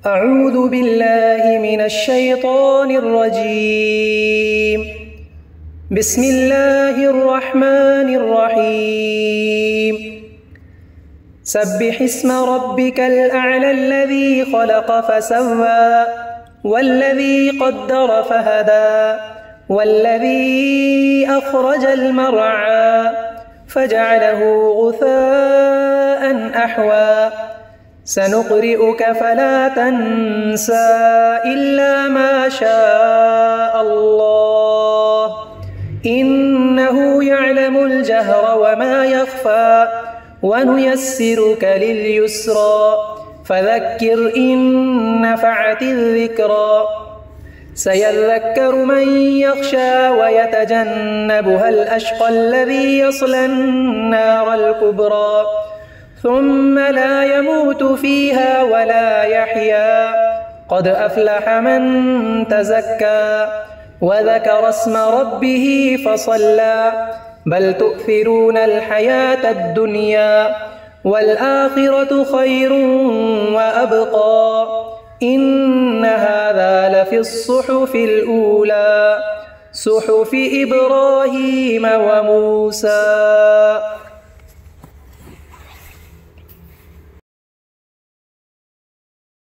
أعوذ بالله من الشيطان الرجيم. بسم الله الرحمن الرحيم. سبح اسم ربك الأعلى الذي خلق فسوى والذي قدر فهدى والذي أخرج المرعى فجعله غثاء أحوى سنقرئك فلا تنسى إلا ما شاء الله إنه يعلم الجهر وما يخفى ونيسرك لليسرى فذكر إن نفعت الذكرى سيذكر من يخشى ويتجنبها الأشقى الذي يصلى النار الكبرى ثم لا يموت فيها ولا يحيا قد أفلح من تزكى وذكر اسم ربه فصلى بل تؤثرون الحياة الدنيا والآخرة خير وأبقى إن هذا لفي الصحف الأولى صحف إبراهيم وموسى.